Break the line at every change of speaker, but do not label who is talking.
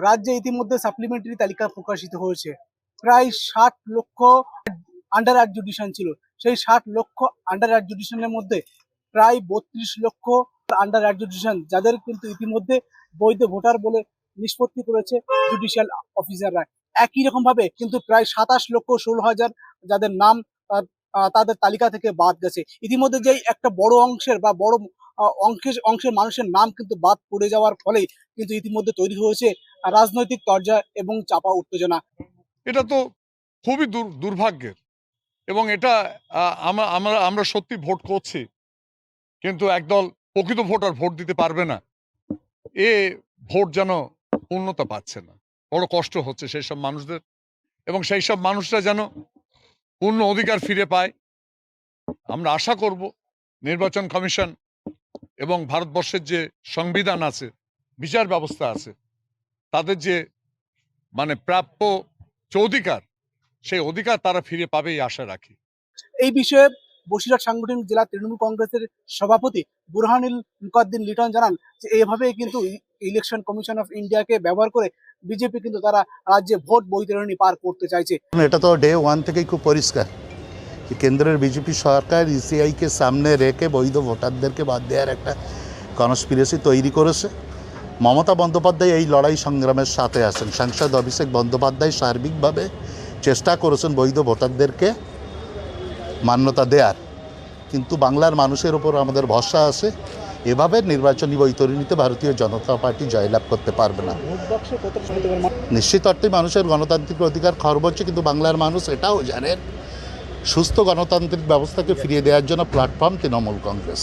রাজ্যে ইতিমধ্যে সাপ্লিমেন্টারি তালিকা প্রকাশিত হয়েছে। প্রায় 60 লক্ষ আন্ডার অ্যাডজুডিশন ছিল। সেই 60 লক্ষ আন্ডার অ্যাডজুডিশনের মধ্যে প্রায় 32 লক্ষ আন্ডার অ্যাডজুডিশন যাদের কিন্তু ইতিমধ্যে বৈধ ভোটার বলে নিষ্পত্তি করেছে জুডিশিয়াল অফিসাররা। একই রকম ভাবে কিন্তু প্রায় 27,16,000 যাদের নাম তাদের তালিকা থেকে বাদ গেছে। ইতিমধ্যে যে একটা বড় অংশের বা বড় অংশের মানুষের নাম কিন্তু বাদ পড়ে যাওয়ার ফলে কিন্তু ইতিমধ্যে তৈরি হয়েছে রাজনৈতিক তরজা এবং চাপা উত্তেজনা।
এটা তো খুবই দুর্ভাগ্যের, এবং এটা আমরা সত্যি ভোট করছি, কিন্তু একদল প্রকৃত ভোটার ভোট দিতে পারবে না, এ ভোট যেন পূর্ণতা পাচ্ছে না। বড় কষ্ট হচ্ছে সেই সব মানুষদের, এবং সেই সব মানুষরা যেন পূর্ণ অধিকার ফিরে পায়। আমরা আশা করব নির্বাচন কমিশন এবং ভারতবর্ষের যে সংবিধান আছে, বিচার ব্যবস্থা আছে, তাদের যে প্রাপ্য যে অধিকার, সেই অধিকার তারা ফিরে পাবে এই আশা রাখি।
এই বিষয়ে বসিরহাট সাংগঠনিক জেলা তৃণমূল কংগ্রেসের সভাপতি বুরহানুল মুকাদ্দিম লিটন জানান যে এইভাবে কিন্তু ইলেকশন কমিশন অফ ইন্ডিয়াকে ব্যবহার করে বিজেপি কিন্তু তারা রাজ্যে ভোট বৈতরণী পার করতে চাইছে।
এটা তো ডে ওয়ান থেকেই খুব পরিষ্কার যে কেন্দ্রের বিজেপি সরকার ইসিআইকে সামনে রেখে বৈধ ভোটারদেরকে বাদ দেওয়ার একটা কনস্পিরেসি তৈরি করেছে। মমতা বন্দ্যোপাধ্যায় এই লড়াই সংগ্রামের সাথে আছেন। সাংসদ অভিষেক বন্দ্যোপাধ্যায় সার্বিকভাবে চেষ্টা করেছেন বৈধ ভোটারদেরকে মান্যতা দেওয়ার, কিন্তু বাংলার মানুষের ওপর আমাদের ভরসা আছে এভাবে নির্বাচনী বৈতরণীতে ভারতীয় জনতা পার্টি জয়লাভ করতে পারবে না। নিশ্চিত অর্থে মানুষের গণতান্ত্রিক অধিকার খর্ব হচ্ছে, কিন্তু বাংলার মানুষ এটাও জানেন সুস্থ গণতান্ত্রিক ব্যবস্থাকে ফিরিয়ে দেওয়ার জন্য প্ল্যাটফর্ম তৃণমূল কংগ্রেস।